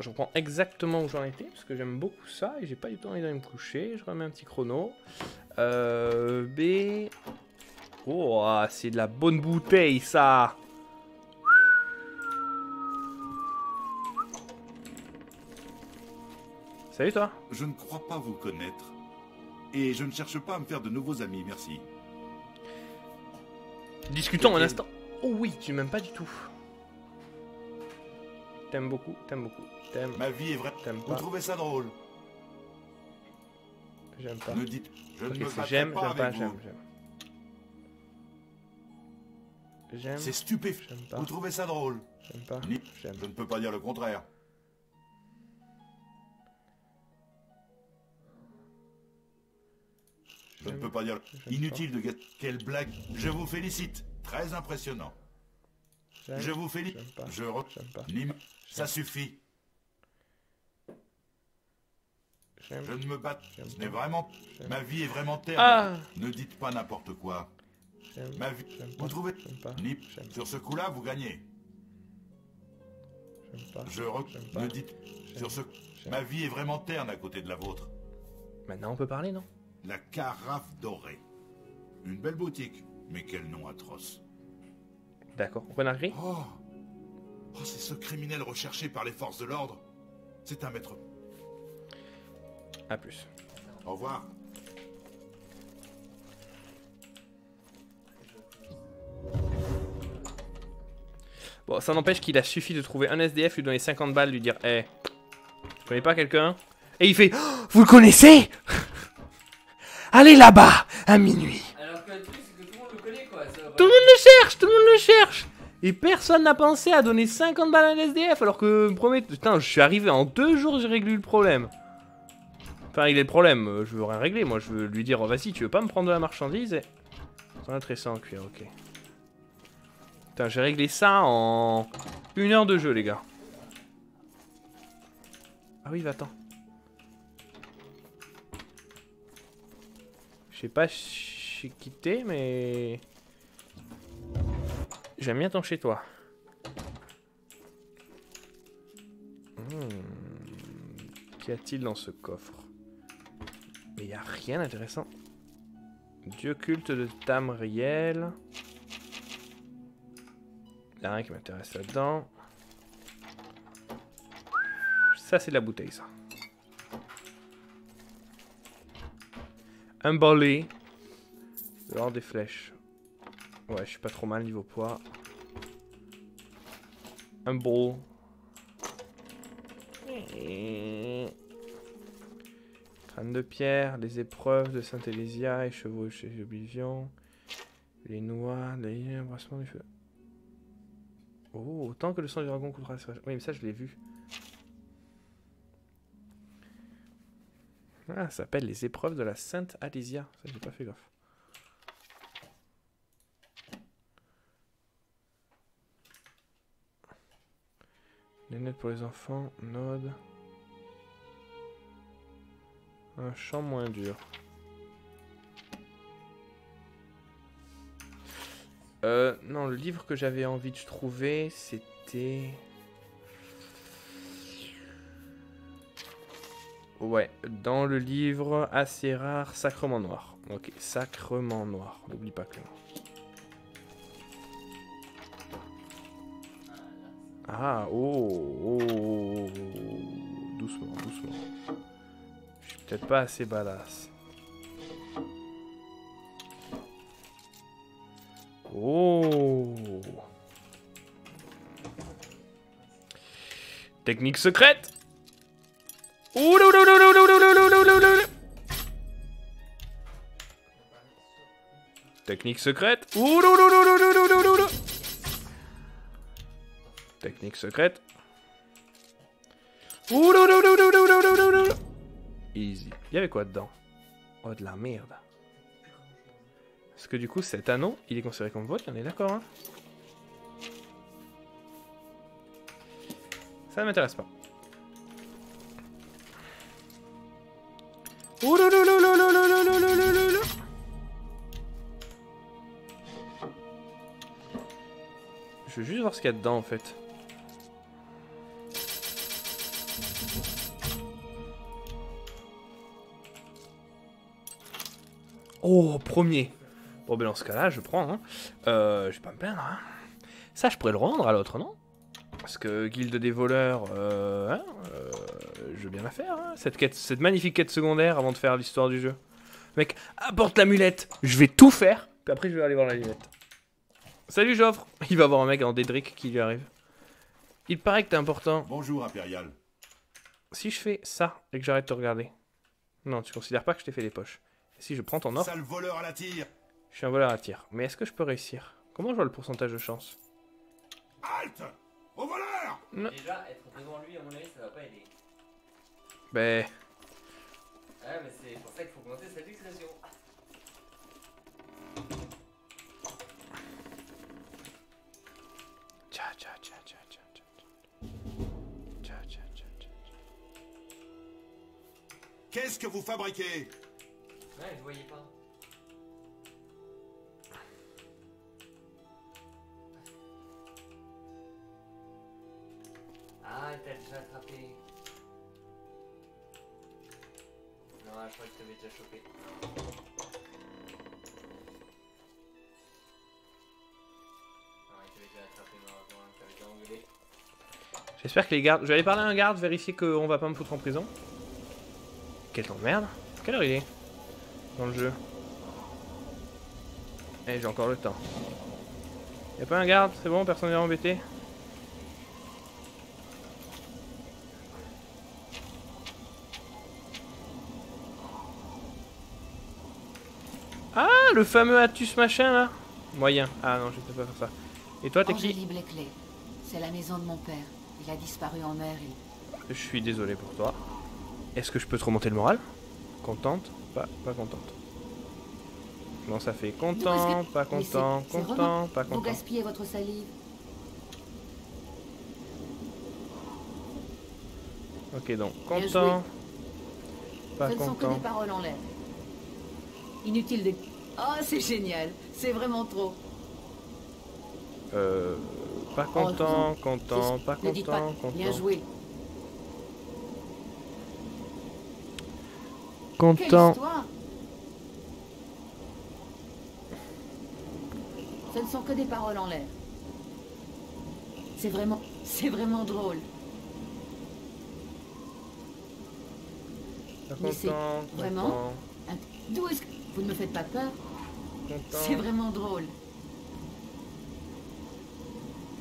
je reprends exactement où j'en étais, parce que j'aime beaucoup ça, et j'ai pas du tout envie d'aller me coucher. Je remets un petit chrono. B... Oh, ah, c'est de la bonne bouteille, ça. Salut, toi. Je ne crois pas vous connaître. Et je ne cherche pas à me faire de nouveaux amis, merci. Discutons un instant. Oh oui, tu m'aimes pas du tout. T'aimes beaucoup, t'aimes beaucoup. T'aimes. Ma vie est vraie. T'aimes Vous pas. trouvez ça drôle? J'aime pas. Ne dites, je ne Ok, me c'est battrai j'aime, pas j'aime pas, avec vous. j'aime. C'est stupéfiant. J'aime pas. Vous trouvez ça drôle? J'aime pas. Ni- J'aime. Je ne peux pas dire le contraire. Je ne peux pas dire... J'aime Inutile de gâter... Quelle blague. Je vous félicite. Très impressionnant. J'aime. Je vous félicite. J'aime pas. Je re... J'aime pas. Nim- Ça suffit. J'aime. Je ne me bats. J'aime Ce n'est pas. vraiment... J'aime. Ma vie est vraiment terne. Ah. Ne dites pas n'importe quoi. J'aime. Ma vie... J'aime pas. Vous trouvez... J'aime pas. Nip. J'aime. Sur ce coup-là, vous gagnez. J'aime pas. Je re... J'aime pas. Ne dites... Sur ce... J'aime. Ma vie est vraiment terne à côté de la vôtre. Maintenant, on peut parler, non? La carafe dorée. Une belle boutique. Mais quel nom atroce. D'accord. Renard gris? Oh, c'est ce criminel recherché par les forces de l'ordre. C'est un maître. À plus. Au revoir. Bon, ça n'empêche qu'il a suffi de trouver un SDF, lui donner 50 balles, lui dire « Eh, tu connais pas quelqu'un ?» Et il fait oh, « Vous le connaissez? Allez là-bas, à minuit. » Alors que le truc, c'est que tout le monde le connaît, quoi. Ça va Tout le monde le cherche, tout le monde le cherche. Et personne n'a pensé à donner 50 balles à un SDF, alors que, putain, je suis arrivé en 2 jours, j'ai réglé le problème. Enfin, régler le problème, je veux rien régler, moi, je veux lui dire « Vas-y, tu veux pas me prendre de la marchandise ?» et... T'en as tressé en cuir, ok. Putain, j'ai réglé ça en 1 heure de jeu, les gars. Ah oui, va-t'en. Je sais pas si j'ai quitté, mais... J'aime bien ton chez toi. Qu'y a-t-il dans ce coffre? Mais y a rien d'intéressant. Dieu culte de Tamriel. Y'a rien qui m'intéresse là-dedans. Ça, c'est de la bouteille, ça. Un balai. Dehors des flèches. Ouais, je suis pas trop mal niveau poids. Un bol. Crâne de pierre, les épreuves de Saint-Élysia, et chevaux chez Oblivion. Les noix, les embrassements du feu. Oh, autant que le sang du dragon coûtera. Oui, mais ça, je l'ai vu. Ah, ça s'appelle les épreuves de la Sainte Alésia. Ça, j'ai pas fait gaffe. Les notes pour les enfants, Node. Un chant moins dur. Non, le livre que j'avais envie de trouver, c'était... Ouais, dans le livre assez rare, Sacrement Noir. Ok, Sacrement Noir. N'oublie pas Clément. Ah, oh. Doucement, doucement. Je suis peut-être pas assez badass. Oh. Technique secrète. Technique secrète. Technique secrète. Easy. Il y avait quoi dedans? Oh, de la merde. Parce que du coup, cet anneau, il est considéré comme vôtre, on est d'accord, hein? Ça ne m'intéresse pas. Je veux juste voir ce qu'il y a dedans en fait. Oh, premier. Bon, ben dans ce cas-là, je prends. Hein. Je vais pas me plaindre. Hein. Ça, je pourrais le rendre à l'autre, non? Parce que guilde des voleurs, je veux bien la faire. Hein. Cette magnifique quête secondaire avant de faire l'histoire du jeu. Mec, apporte l'amulette. Je vais tout faire. Puis après, je vais aller voir l'amulette. Salut, Joffre. Il va voir un mec en Dédric qui lui arrive. Il paraît que t'es important. Bonjour, Impérial. Si je fais ça et que j'arrête de te regarder. Non, tu considères pas que je t'ai fait les poches. Et si je prends ton or, Sale voleur à la tire. je suis un voleur à tir. Mais est-ce que je peux réussir? Comment je vois le pourcentage de chance? Halte! Au voleur! Déjà, être devant lui, à mon avis, ça va pas aider. Ben... Ouais, mais c'est pour ça qu'il faut augmenter sa discrétion. Tcha tcha tcha tcha tcha tcha. Tcha tcha tcha tcha. Qu'est-ce que vous fabriquez? Ouais, je voyais pas. Ah, il t'a déjà attrapé. Non, je crois que tu t'avais déjà chopé. Non, il t'avait déjà attrapé, malheureusement, il t'avait déjà engueulé. J'espère que les gardes... Je vais aller parler à un garde, vérifier qu'on va pas me foutre en prison. Quel temps de merde. Quelle heure il est dans le jeu? Eh, j'ai encore le temps. Y'a pas un garde? C'est bon, personne n'est embêté? Ah, le fameux Atus machin là. Moyen. Ah non, je peux pas faire ça. Et toi, t'es qui? Angélie Blackley. C'est la maison de mon père. Il a disparu en mer. Je suis désolé pour toi. Est-ce que je peux te remonter le moral? Contente? Pas contente. Non, ça fait content, pas content, content, pas Vous content. gaspillez votre salive. Ok, donc Bien content, pas Ce ne sont que content. des paroles en l'air. Inutile de... Oh, c'est génial. C'est vraiment trop. Pas content, Oh, content, pas Ne dites pas. content, Bien content. joué. Quelle Content. histoire. Ce ne sont que des paroles en l'air. C'est vraiment drôle. Pas Mais c'est content, vraiment content, D'où est-ce que... Vous ne me faites pas peur. C'est content, vraiment drôle.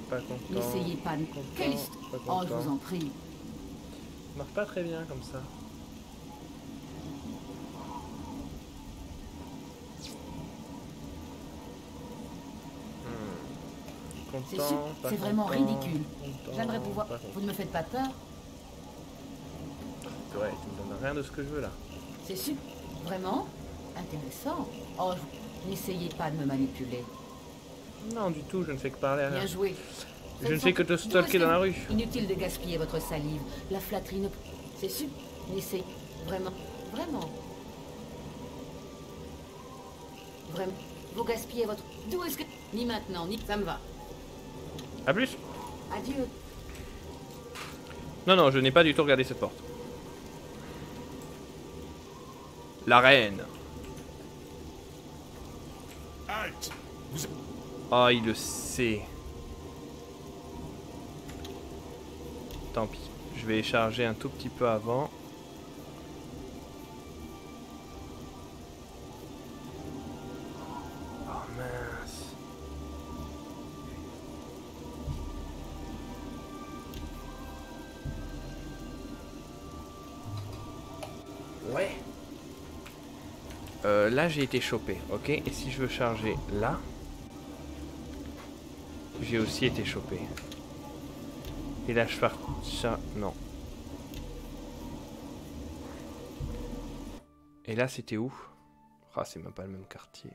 pas content. N'essayez pas de... Content, Quelle histoire. pas Oh, je content. vous en prie. Ça marche pas très bien comme ça. C'est Content, sûr, pas c'est vraiment content, ridicule. content, J'aimerais pouvoir... pas Vous ne me faites pas peur. content. Ouais, tu me donnes rien de ce que je veux là. C'est sûr. Vraiment intéressant. Oh, n'essayez pas de me manipuler. Non, du tout, je ne fais que parler à Bien joué. Je ne fais que te stalker dans la rue. Inutile de gaspiller votre salive. La flatterie ne... C'est sûr. N'essayez... Vraiment. Vraiment. Vous gaspillez votre... D'où est-ce que... Ni maintenant, ni... Ça me va. A plus. Adieu. Non, non, je n'ai pas du tout regardé cette porte. La reine. Halte! Ah, il le sait. Tant pis. Je vais charger un tout petit peu avant. Oh mince. Ouais. Là j'ai été chopé, ok. Et si je veux charger là, j'ai aussi été chopé. Et là je fais ça, non. Et là c'était où? Ah, c'est même pas le même quartier.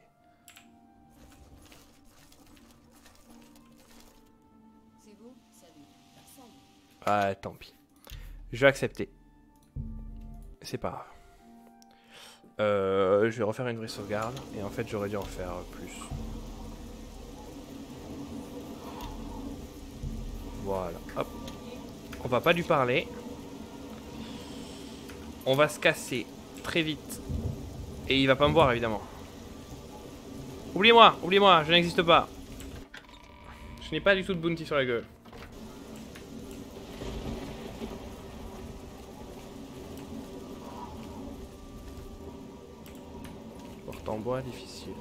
C'est vous? Salut. Personne. Ah, tant pis. Je vais accepter. C'est pas grave. Je vais refaire une vraie sauvegarde. Et en fait, j'aurais dû en faire plus. Voilà. Hop. On va pas lui parler. On va se casser très vite. Et il va pas me voir, évidemment. oubliez-moi, je n'existe pas. Je n'ai pas du tout de bounty sur la gueule. Porte en bois, difficile.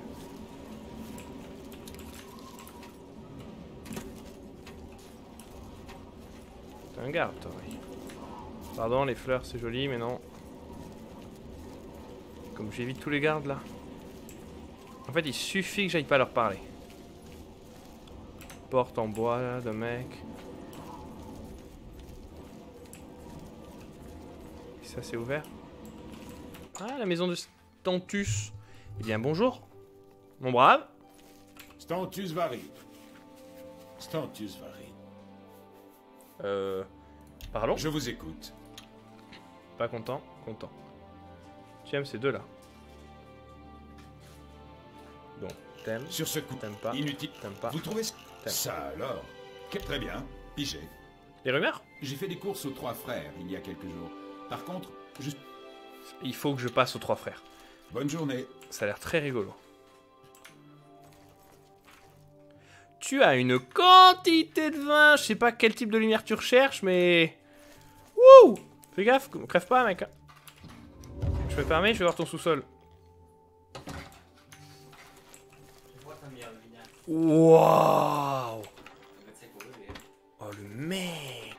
T'es un garde, toi, oui. Pardon, les fleurs, c'est joli, mais non. Comme j'évite tous les gardes, là. En fait, il suffit que j'aille pas leur parler. Porte en bois de mec. Et ça, c'est ouvert. Ah, la maison de Stantus. Eh bien, bonjour. Mon brave. Stantus Vari. Stantus Vari. Pardon? Je vous écoute. Pas content? Content. Tu aimes ces deux-là. Donc, t'aimes, Sur ce coup, t'aimes pas, inutile. t'aimes pas. Vous trouvez T'aimes. ça alors? Très bien. Pigé. Les rumeurs? J'ai fait des courses aux Trois Frères il y a quelques jours. Par contre, juste... Il faut que je passe aux trois frères. Bonne journée. Ça a l'air très rigolo. Tu as une quantité de vin. Je sais pas quel type de lumière tu recherches, mais... Wouh! Fais gaffe, crève pas, mec. Je me permets, je vais voir ton sous-sol. Je vois ta meilleure lumière. Waouh! C'est cool, mais... Oh, le mec!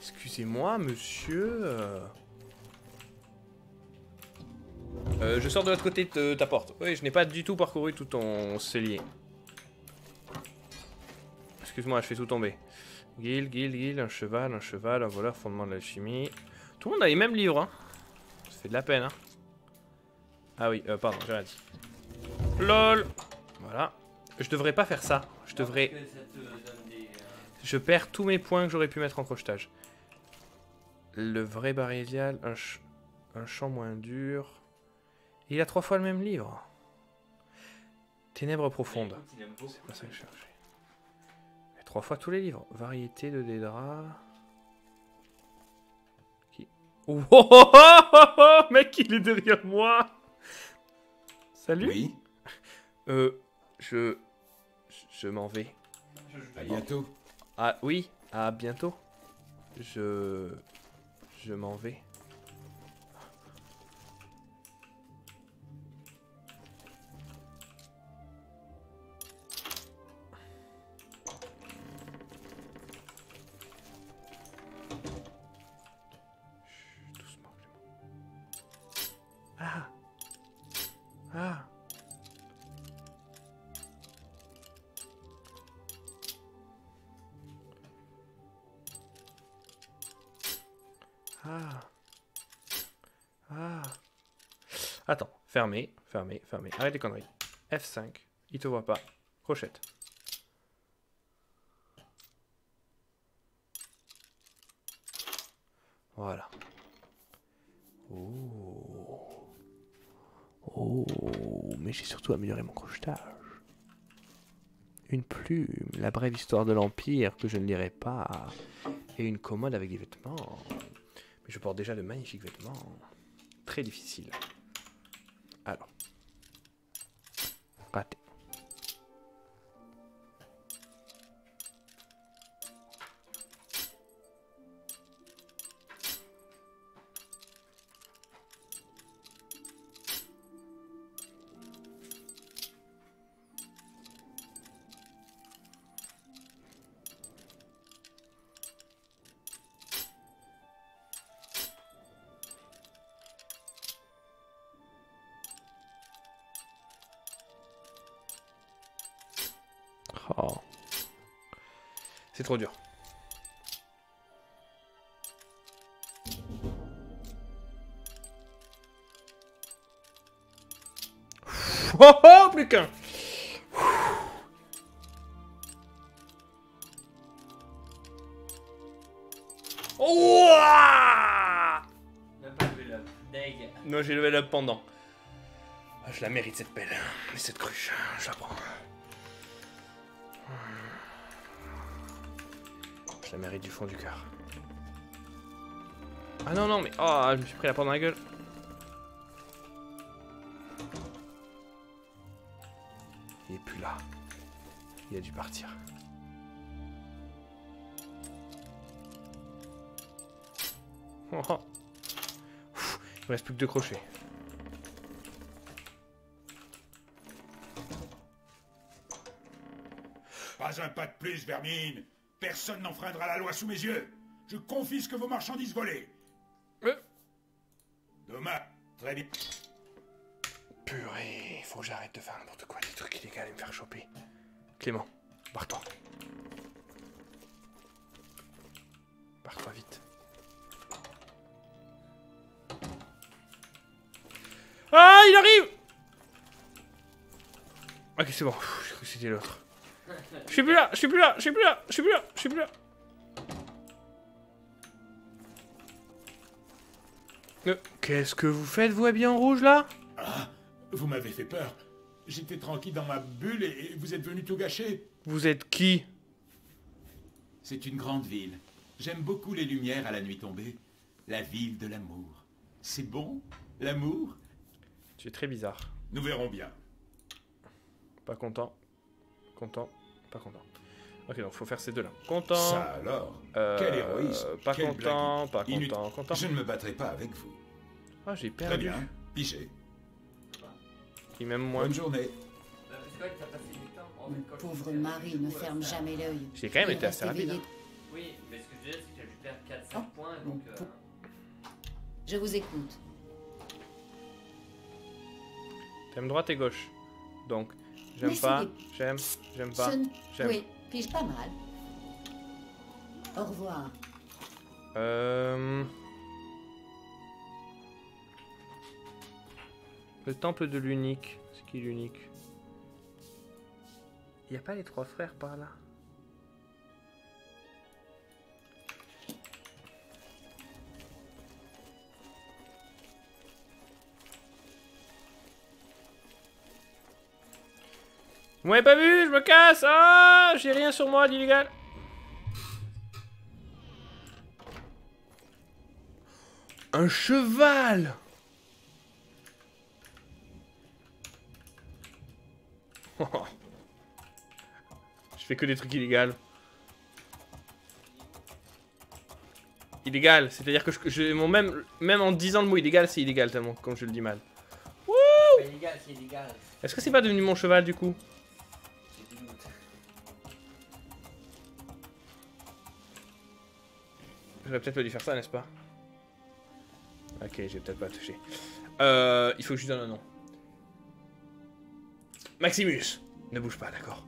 Excusez-moi, monsieur. Je sors de l'autre côté de ta porte. Oui, je n'ai pas du tout parcouru tout ton cellier. Excuse-moi, je fais tout tomber. Guil, un cheval, un voleur, fondement de l'alchimie. Tout le monde a les mêmes livres, hein. Ça fait de la peine, hein. Ah oui, pardon, j'ai rien dit. LOL! Voilà. Je devrais pas faire ça. Je devrais... Que ça te donne des... Je perds tous mes points que j'aurais pu mettre en crochetage. Le vrai barésial, un champ moins dur. Il a 3 fois le même livre. Ténèbres profondes. Écoute, il aime beaucoup. C'est pas ça que je cherchais. Et 3 fois tous les livres. Variété de Dédra. Qui... Oh, oh, oh, oh, oh, mec, il est derrière moi. Salut. Oui. Je m'en vais. À bientôt. Ah oui, à bientôt. Je m'en vais. Chut, doucement, Clément. Ah. Ah. Ah. Ah. Attends, fermez. Arrête les conneries. F5. Il te voit pas. Crochette. Voilà. Oh. Oh. Mais j'ai surtout amélioré mon crochetage. Une plume, la brève histoire de l'Empire que je ne lirai pas. Et une commode avec des vêtements. Mais je porte déjà de magnifiques vêtements. Très difficile. Alors. Raté. Oh. C'est trop dur. Oh oh, plus qu'un. Oh ah. Même pas level up. Deg. Non, j'ai level up pendant. Ah, je la mérite cette pelle. Et cette cruche, je la prends. Je la mérite du fond du cœur. Ah non, non, mais... Oh, je me suis pris la porte dans la gueule. Il est plus là. Il a dû partir. Oh. Pff, il me reste plus que 2 crochets. Pas un pas de plus, vermine. Personne n'enfreindra la loi sous mes yeux. Je confisque vos marchandises volées. Dommage. Très bien. Purée, faut que j'arrête de faire n'importe quoi, des trucs illégaux et me faire choper. Clément, barre-toi. Barre-toi vite. Ah, il arrive! Ok, c'est bon. J'ai cru que c'était l'autre. Je suis plus là, je suis plus là, je suis plus là, je suis plus là, je suis plus là. Qu'est-ce que vous faites, vous, habillés en rouge, là? Ah, vous m'avez fait peur. J'étais tranquille dans ma bulle et vous êtes venu tout gâcher. Vous êtes qui? C'est une grande ville. J'aime beaucoup les lumières à la nuit tombée. La ville de l'amour. C'est bon, l'amour? Tu es très bizarre. Nous verrons bien. Pas content. Content. Pas content. Ok, donc faut faire ces deux-là. Content. Ça alors? Quel héroïsme. Pas Quelle content, pas blague. content, content. Je ne me battrai pas avec vous. Ah, j'ai Très perdu. bien. Pigé. Et même moi. Bonne journée. Parce que t'as passé du temps. En fait, Mon quand pauvre tu- mari ne ferme jamais l'œil. J'ai quand même Il été reste assez rapide. éveillé. Oui, mais ce que je veux dire, c'est que tu as dû perdre 4-5 Oh, points, mon donc... pauvre. Je vous écoute. T'aimes droite et gauche. Donc, j'aime Mais pas, c'est j'aime pas, Ce n- j'aime. Oui, pige pas mal. Au revoir. Le temple de l'unique. C'est qui l'unique? Y a pas les 3 frères par là? Vous m'avez pas vu? Je me casse! Ah! J'ai rien sur moi d'illégal! Un cheval! Je fais que des trucs illégaux. Illégal, c'est-à-dire que mon même en disant le mot illégal, c'est illégal tellement, comme je le dis mal. C'est illégal, c'est illégal. Est-ce que c'est pas devenu mon cheval du coup? J'ai du doute. J'aurais peut-être pas dû faire ça, n'est-ce pas? Ok, j'ai peut-être pas touché. Il faut que je lui donne un nom. Maximus! Ne bouge pas, d'accord?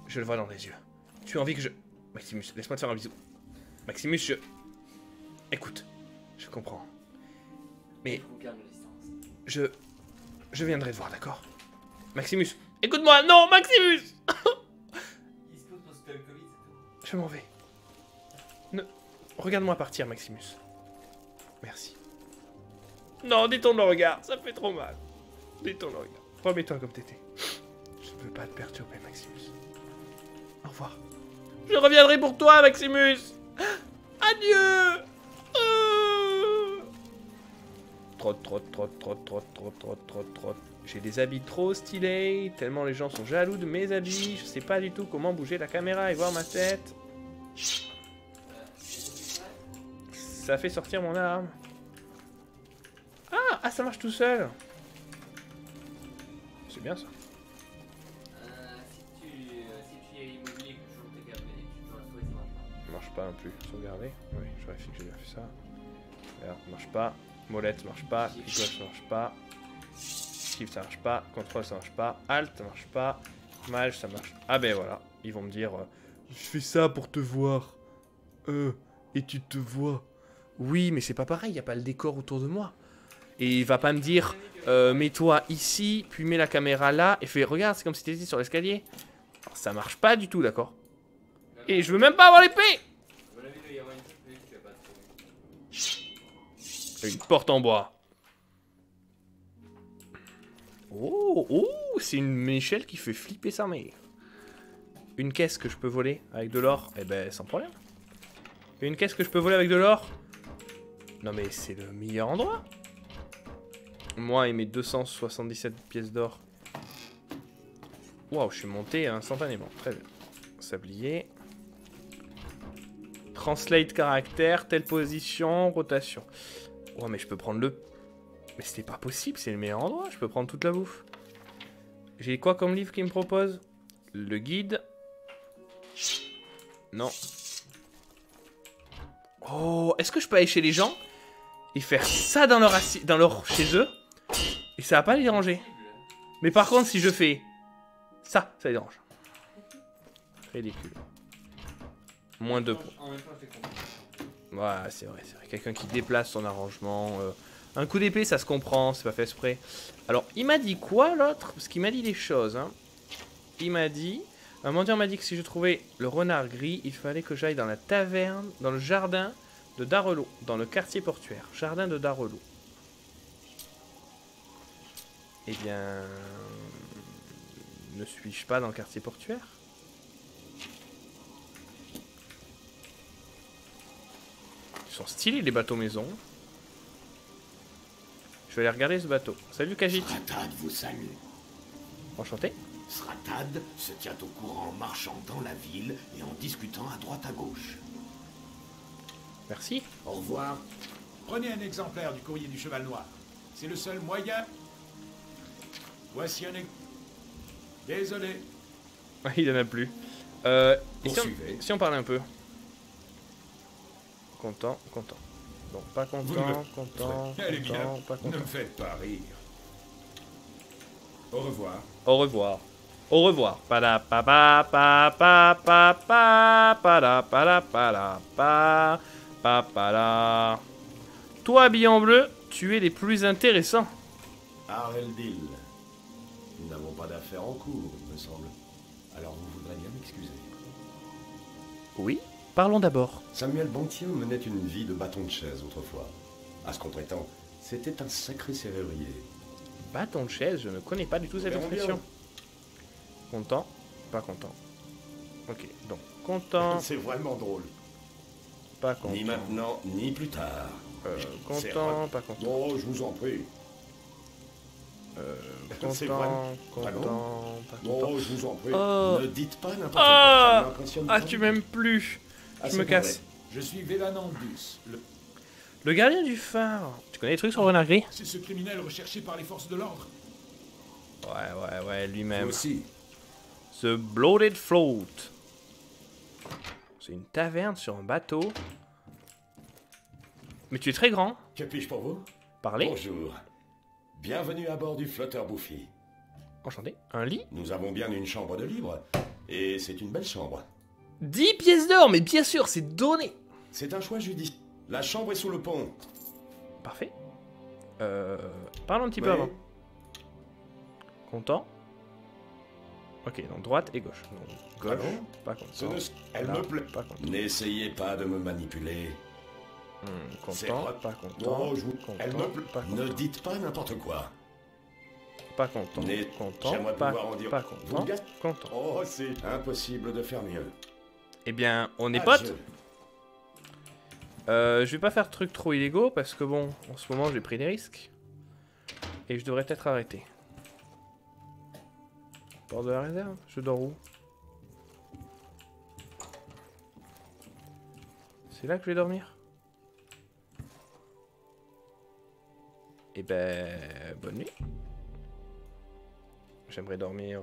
Je le vois dans les yeux. Tu as envie que je... Maximus, laisse-moi te faire un bisou. Maximus, je... Écoute, je comprends. Mais Du coup, garde la distance. je viendrai te voir, d'accord? Maximus, écoute-moi! Non, Maximus! Il se pose pour se faire le Covid, c'est tout. Je m'en vais. Ne... Regarde-moi partir, Maximus. Merci. Non, détourne le regard, ça fait trop mal. Détourne le regard. Remets-toi comme t'étais. Je ne veux pas te perturber, Maximus. Au revoir. Je reviendrai pour toi, Maximus. Adieu. Trotte, trotte, trotte, trotte, trotte, trotte, trotte, trotte, trotte. J'ai des habits trop stylés, tellement les gens sont jaloux de mes habits. Je sais pas du tout comment bouger la caméra et voir ma tête. Ça fait sortir mon arme. Ah, ça marche tout seul. C'est bien ça. Si tu es immobilier, que toujours t'es capé, tu dois souhaiter maintenant. Ça marche pas non plus. Sauvegarder. Oui, je vérifie que j'ai bien fait ça. Regarde, ça marche pas. Molette, ça marche pas. Clic gauche, ça marche pas. Shift, ça marche pas. Contrôle, ça marche pas. Alt, ça marche pas. Mage, ça marche. Ah ben voilà. Ils vont me dire je fais ça pour te voir. Et tu te vois. Oui, mais c'est pas pareil. Y a pas le décor autour de moi. Et il va pas me dire mets-toi ici, puis mets la caméra là. Et fais regarde, c'est comme si t'étais sur l'escalier. Ça marche pas du tout, d'accord? Et je veux même pas avoir l'épée. À mon avis, il doit y avoir une petite minute que tu vas pas trouver. Une porte en bois. Oh, oh, c'est une échelle qui fait flipper sa mère. Une caisse que je peux voler avec de l'or. Eh ben, sans problème. Une caisse que je peux voler avec de l'or. Non mais c'est le meilleur endroit. Moi et mes 277 pièces d'or. Waouh, je suis monté instantanément. Très bien. Sablier. Translate caractère, telle position, rotation. Oh, mais je peux prendre le... Mais c'était pas possible, c'est le meilleur endroit. Je peux prendre toute la bouffe. J'ai quoi comme livre qu'il me propose? Le guide. Non. Oh, est-ce que je peux aller chez les gens et faire ça dans leur chez eux et ça va pas les déranger. Mais par contre, si je fais ça les dérange. Ridicule. Moins 2 points. En même temps, je t'ai compris. Ouais, c'est vrai. Quelqu'un qui déplace son arrangement. Un coup d'épée, ça se comprend, c'est pas fait exprès. Alors, il m'a dit quoi l'autre? Parce qu'il m'a dit des choses. Hein. Il m'a dit... Un mendiant m'a dit que si je trouvais le renard gris, il fallait que j'aille dans la taverne, dans le jardin de Darelot, dans le quartier portuaire. Jardin de Darelot. Eh bien... Ne suis-je pas dans le quartier portuaire? Ils sont stylés les bateaux maison. Je vais aller regarder ce bateau. Salut Kajit. Sratad vous salue. Enchanté. Sratad se tient au courant en marchant dans la ville et en discutant à droite à gauche. Merci. Au revoir. Prenez un exemplaire du courrier du cheval noir. C'est le seul moyen. Voici un Désolé. Il en a plus. Et Poursuivez. si on parlait un peu. Content. Non, pas content, content, Elle est bien. pas Ne content. me faites pas rire. Au revoir. Au revoir. Au revoir. Pada pa pa pa pa pa pa pada pada pada pa pa pada. Toi habillé en bleu, tu es les plus intéressants. Areldil. Nous n'avons pas d'affaires en cours, il me semble. Alors vous voudrez bien m'excuser. Oui. Parlons d'abord. Samuel Bantier menait une vie de bâton de chaise autrefois. À ce qu'on prétend, c'était un sacré serrurier. Bâton de chaise, je ne connais pas du tout cette Verrons expression. bien. Content, pas content. Ok, donc content, C'est vraiment drôle. pas content. Ni maintenant, ni plus tard. C'est Content, vrai. pas content. Oh, je vous en prie. C'est Content, vrai. content, Allons. pas content. Oh, je vous en prie. Oh. Ne dites pas n'importe Ah. quoi. Ça m'impressionne Ah, pas. tu m'aimes plus. Ah, Je c'est me vrai. casse. Je suis Vélanandus. Le gardien du phare. Tu connais des trucs sur Renard Gris? C'est ce criminel recherché par les forces de l'ordre. Ouais, Vous lui-même. aussi. The Bloated Float. C'est une taverne sur un bateau. Mais tu es très grand. Que puis-je pour vous? Parlez. Bonjour. Bienvenue à bord du flotteur Bouffi. Enchanté. Un lit. Nous avons bien une chambre de libre. Et c'est une belle chambre. 10 pièces d'or, mais bien sûr, c'est donné. C'est un choix judicieux. La chambre est sous le pont. Parfait. Parlons un petit peu Oui. avant. Content. Ok, donc droite et gauche. Donc, gauche, Allons. pas Ce content. ne- Elle Là, me plaît. pas content. N'essayez pas de me manipuler. C'est Content, vrai. pas content. Oh, je vous- Elle me Content, plaît. pas Ne content. dites pas n'importe quoi. Pas content. Né- Content, J'aimerais pas, pouvoir en dire- pas Vous content. gâtez- Content. Oh, c'est impossible de faire mieux. Eh bien, on est Adieu. potes. Je vais pas faire de trucs trop illégaux parce que bon, en ce moment j'ai pris des risques. Et je devrais peut-être arrêter. Port de la réserve? Je dors où? C'est là que je vais dormir? Eh ben, bonne nuit. J'aimerais dormir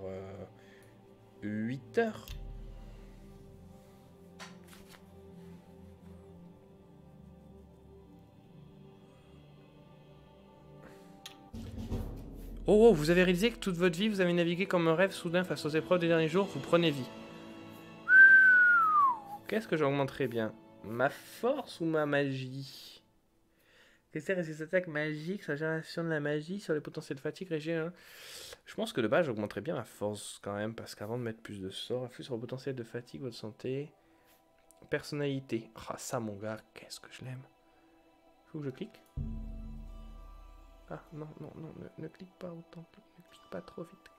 8 heures. Oh, vous avez réalisé que toute votre vie, vous avez navigué comme un rêve soudain face aux épreuves des derniers jours, vous prenez vie. Qu'est-ce que j'augmenterais bien? Ma force ou ma magie? Qu'est-ce que c'est ces attaques magiques, sa génération de la magie, sur les potentiels de fatigue, régime, hein. Je pense que de base, j'augmenterais bien ma force quand même, parce qu'avant de mettre plus de sorts, afflux sur le potentiel de fatigue, votre santé, personnalité. Ah, ça, mon gars, qu'est-ce que je l'aime. Faut que je clique? Ah, non, ne clique pas autant, ne clique pas trop vite.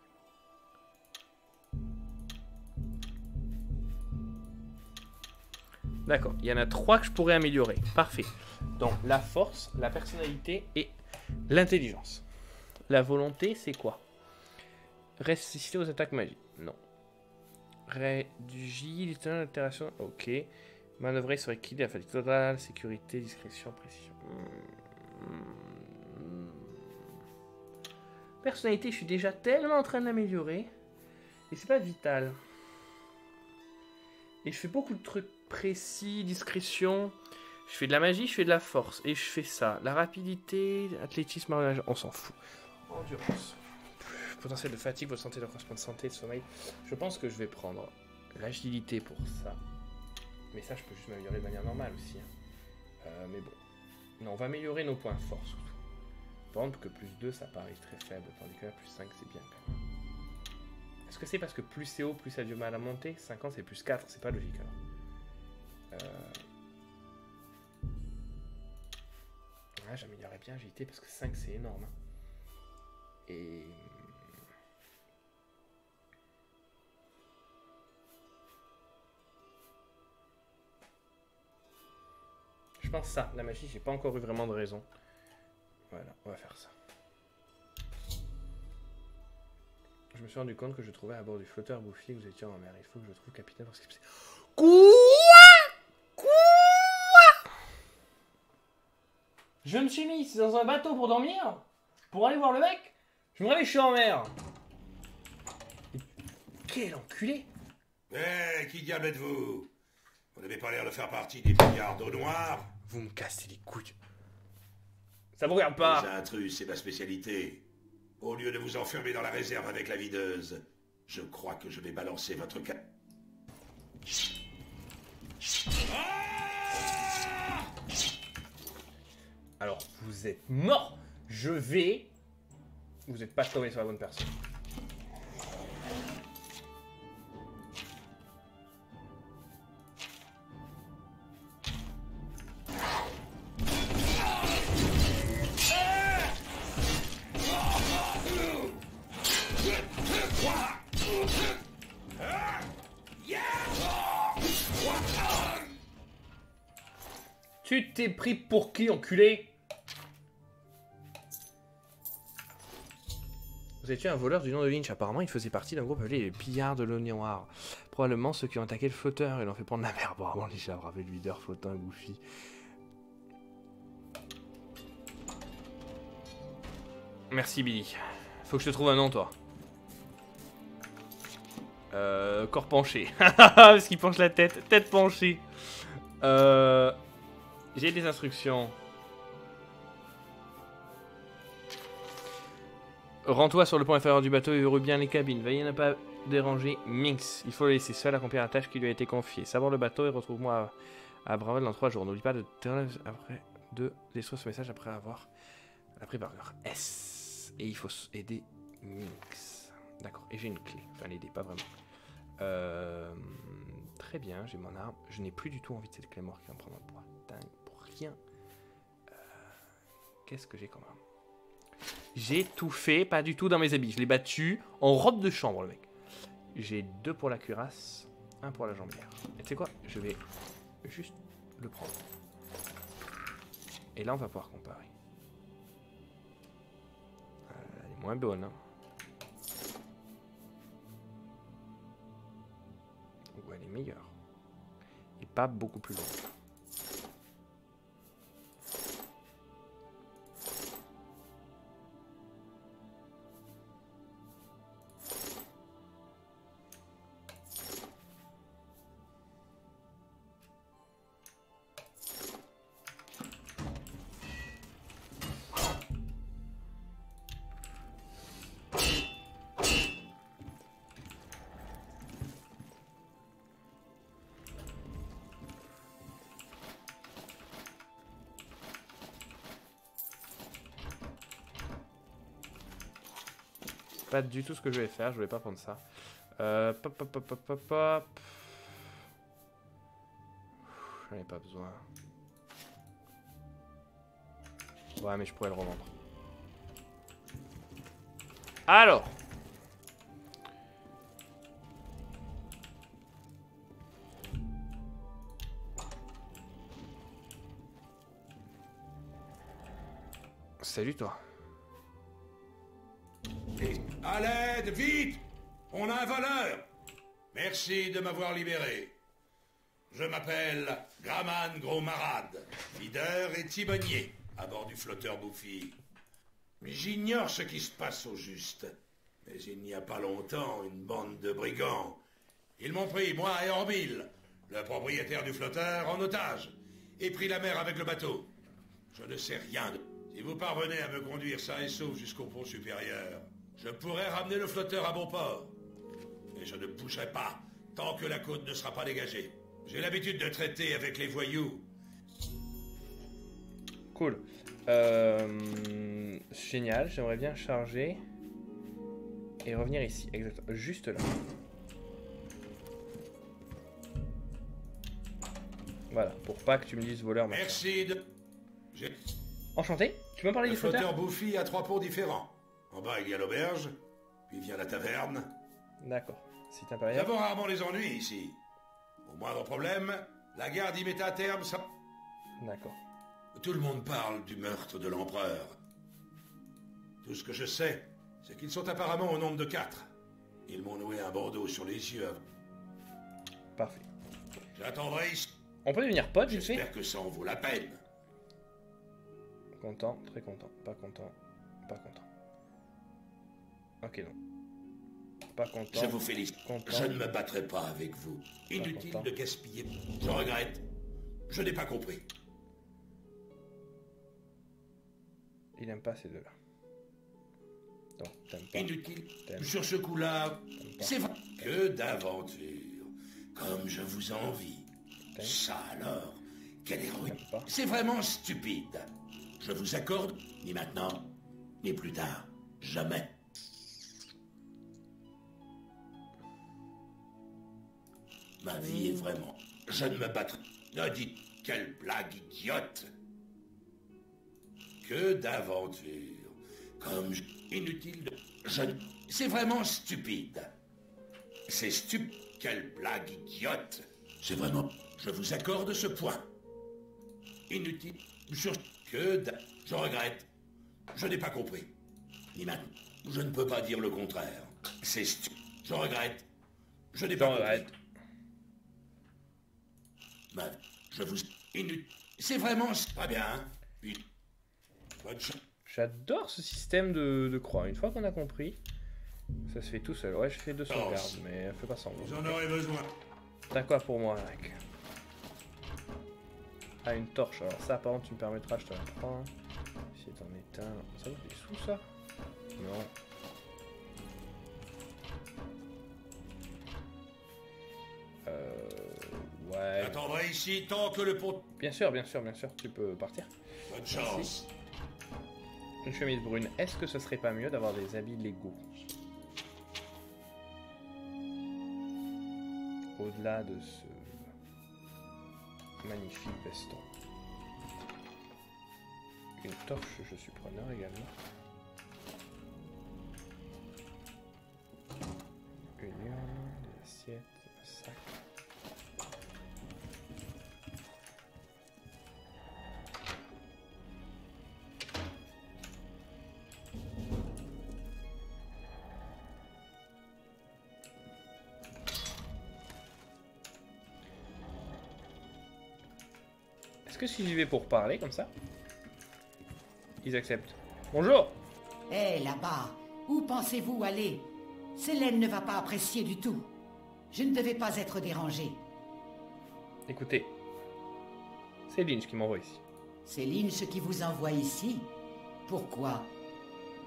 D'accord, il y en a 3 que je pourrais améliorer. Parfait. Donc, la force, la personnalité et l'intelligence. La volonté, c'est quoi? Résister aux attaques magiques. Non. Réduit l'altération. Ok. Manœuvrer sur équilibre, la fatigue totale, sécurité, discrétion, précision. Personnalité, je suis déjà tellement en train de l'améliorer. Et c'est pas vital. Et je fais beaucoup de trucs précis, discrétion. Je fais de la magie, je fais de la force. Et je fais ça. La rapidité, athlétisme, on s'en fout. Endurance. Potentiel de fatigue, votre santé, votre correspondant de santé, de sommeil. Je pense que je vais prendre l'agilité pour ça. Mais ça, je peux juste m'améliorer de manière normale aussi. Mais bon. Non, on va améliorer nos points forts surtout. Par exemple, que plus 2, ça paraît très faible. Tandis que là, plus 5, c'est bien quand même. Est-ce que c'est parce que plus c'est haut, plus ça a du mal à monter? 50, c'est plus 4, c'est pas logique alors. Ah, j'améliorerais bien agilité parce que 5, c'est énorme. Hein. Et... je pense ça, la magie, j'ai pas encore eu vraiment de raison. Voilà, on va faire ça. Je me suis rendu compte que je trouvais à bord du flotteur bouffi que vous étiez en mer. Il faut que je trouve capitaine parce que c'est... Quoi? Je me suis mis dans un bateau pour dormir? Pour aller voir le mec? Je me réveille, je suis en mer. Quel enculé! Qui diable êtes-vous? Vous n'avez pas l'air de faire partie des pillards d'eau noire. Vous me cassez les couilles. Ça vous regarde pas. Les intrus, c'est ma spécialité. Au lieu de vous enfermer dans la réserve avec la videuse, je crois que je vais balancer votre cas. Alors, vous êtes mort. Je vais... Vous n'êtes pas tombé sur la bonne personne. Tu t'es pris pour qui, enculé? Vous étiez un voleur du nom de Lynch. Apparemment, il faisait partie d'un groupe appelé les pillards de l'eau noire. Probablement ceux qui ont attaqué le flotteur et l'ont fait prendre la mer. Bon, avant, les chats rappelé le leader flottant Goofy. Merci, Billy. Faut que je te trouve un nom, toi. Corps penché. Parce qu'il penche la tête. Tête penchée. J'ai des instructions. Rends-toi sur le pont inférieur du bateau et verrouille bien les cabines. Veuillez ne pas déranger Minx. Il faut le laisser seul accomplir la tâche qui lui a été confiée. Savoir le bateau et retrouve-moi à Bravel dans 3 jours. N'oublie pas de détruire ce message après avoir appris par cœur. S. Et il faut aider Minx. D'accord. Et j'ai une clé. Enfin, l'aider, pas vraiment. Très bien, j'ai mon arme. Je n'ai plus du tout envie de cette clé mort qui va me prendre un poids. Dingue, pour rien. Qu'est-ce que j'ai comme arme? J'ai tout fait, pas du tout dans mes habits. Je l'ai battu en robe de chambre, le mec. J'ai 2 pour la cuirasse, 1 pour la jambière. Et tu sais quoi? Je vais juste le prendre. Et là, on va pouvoir comparer. Elle est moins bonne, hein. Ou elle est meilleure. Et pas beaucoup plus longue. Pas du tout ce que je vais faire, je vais pas prendre ça. J'en ai pas besoin. Ouais, mais je pourrais le revendre. Alors. Salut toi. À l'aide, vite! On a un voleur! Merci de m'avoir libéré. Je m'appelle Graman Gromarad, leader et timonier à bord du flotteur Bouffi. J'ignore ce qui se passe au juste. Mais il n'y a pas longtemps, une bande de brigands. Ils m'ont pris, moi et Orville, le propriétaire du flotteur, en otage, et pris la mer avec le bateau. Je ne sais rien de... Si vous parvenez à me conduire sain et sauf jusqu'au pont supérieur, je pourrai ramener le flotteur à bon port. Mais je ne bougerai pas tant que la côte ne sera pas dégagée. J'ai l'habitude de traiter avec les voyous. Cool. Génial, j'aimerais bien charger et revenir ici, exactement, juste là. Voilà, pour pas que tu me dises voleur. Machin. Merci de... Enchanté. Tu peux me parler Le du flotteur? flotteur Bouffi a 3 ponts différents. En bas, il y a l'auberge, puis vient la taverne. D'accord. Site Nous impérial. avons rarement les ennuis ici. Au moindre problème, la garde y met un terme, ça... D'accord. Tout le monde parle du meurtre de l'empereur. Tout ce que je sais, c'est qu'ils sont apparemment au nombre de 4. Ils m'ont noué un bandeau sur les yeux. Parfait. J'attendrai ici. On peut devenir pote, vite fait? J'espère que ça en vaut la peine. Content, très content, pas content, pas content. Ok, non. Pas content. Je vous félicite. Content. Je ne me battrai pas avec vous. Inutile content. de gaspiller. Je regrette. Je n'ai pas compris. Il aime pas ces deux-là. Donc, t'aimes pas. Inutile. T'aimes. Sur ce coup-là, T'aimes pas. c'est vrai. Que d'aventure. Comme je vous envie. T'aimes. Ça alors. Quelle héroïne. T'aimes pas. C'est vraiment stupide. Je vous accorde, ni maintenant, ni plus tard. Jamais. Ma vie est vraiment... Je ne me battrai... Ne dites quelle blague idiote. Que d'aventure. Comme je... Inutile de... Je... C'est vraiment stupide. C'est stupide. Quelle blague idiote. C'est vraiment... Je vous accorde ce point. Inutile. Sur... Que d'a... Je regrette. Je n'ai pas compris. Ni maintenant. Je ne peux pas dire le contraire. C'est stupide. Je regrette. Je n'ai pas compris. Arrête. Je vous... Inutile. C'est vraiment... Pas bien, hein. Puis... Bonne chance. J'adore ce système de croix. Une fois qu'on a compris, ça se fait tout seul. Ouais, je fais 2 sauvegardes, mais fais pas semblant. Vous en aurez besoin. T'as quoi pour moi, mec? Ah, une torche. Alors ça, par contre, tu me permettras, je te la prends. Si t'en éteins... Ça vaut des sous, ça? Non. Ouais. J'attendrai ici tant que le pont... Bien sûr, bien sûr, bien sûr. Tu peux partir. Bonne chance. Une chemise brune. Est-ce que ce serait pas mieux d'avoir des habits légaux? Au-delà de ce magnifique veston. Une torche, je suis preneur également. Une urne, des assiettes, un sac. Est-ce que si j'y vais pour parler comme ça, ils acceptent? Bonjour! Hé, là-bas, où pensez-vous aller? Célène ne va pas apprécier du tout. Je ne devais pas être dérangé. Écoutez, c'est Lynch qui m'envoie ici. C'est Lynch qui vous envoie ici. Pourquoi?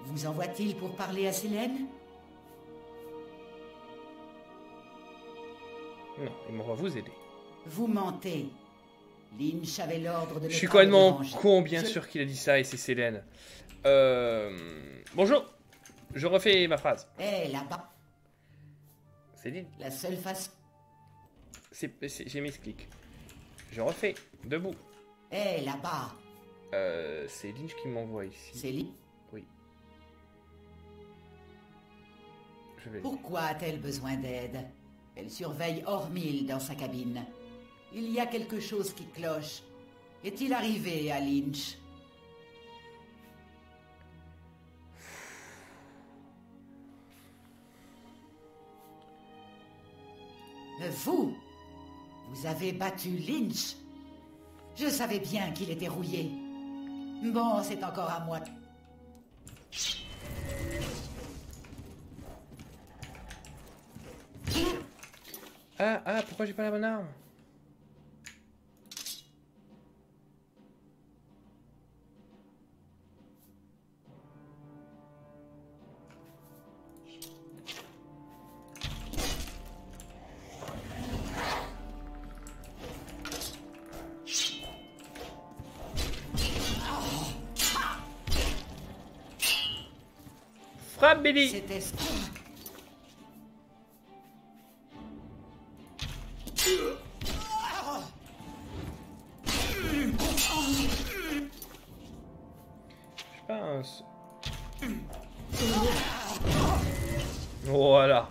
Vous envoie-t-il pour parler à Célène? Non, il m'envoie vous aider. Vous mentez. Lynch avait l'ordre de ne Je suis pas me complètement déranger. con, bien Je- sûr qu'il a dit ça et c'est Célène. Bonjour! Je refais ma phrase. Hé, là-bas, C'est dit. la seule façon... J'ai mis ce clic. Je refais. Debout. Hé, là-bas, C'est Lynch qui m'envoie ici. c'est Lynch. Oui. Je vais. Pourquoi a-t-elle besoin d'aide? Elle surveille Ormil dans sa cabine. Il y a quelque chose qui cloche. Est-il arrivé à Lynch? Vous avez battu Lynch. Je savais bien qu'il était rouillé. Bon, c'est encore à moi. Pourquoi j'ai pas la bonne arme? Frappe, Billy! C'était ce... Je pense. Voilà.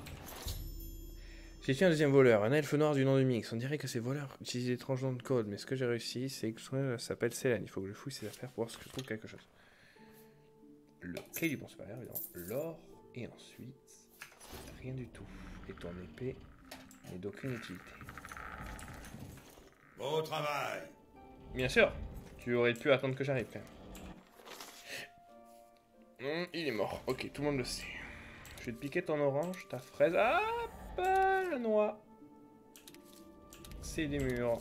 J'ai tué un deuxième voleur, un elfe noir du nom de Mix. On dirait que ces voleurs utilisent d'étranges noms de code, mais ce que j'ai réussi, c'est que ça s'appelle Célène. Il faut que je fouille ses affaires pour voir ce que je trouve quelque chose. Le clé du pont supérieur, évidemment. L'or, et ensuite... rien du tout. Et ton épée n'est d'aucune utilité. Beau travail. Bien sûr. Tu aurais pu attendre que j'arrive quand même. Il est mort. Ok, tout le monde le sait. Je vais te piquer ton orange, ta fraise. Ah, pas la noix. C'est des murs.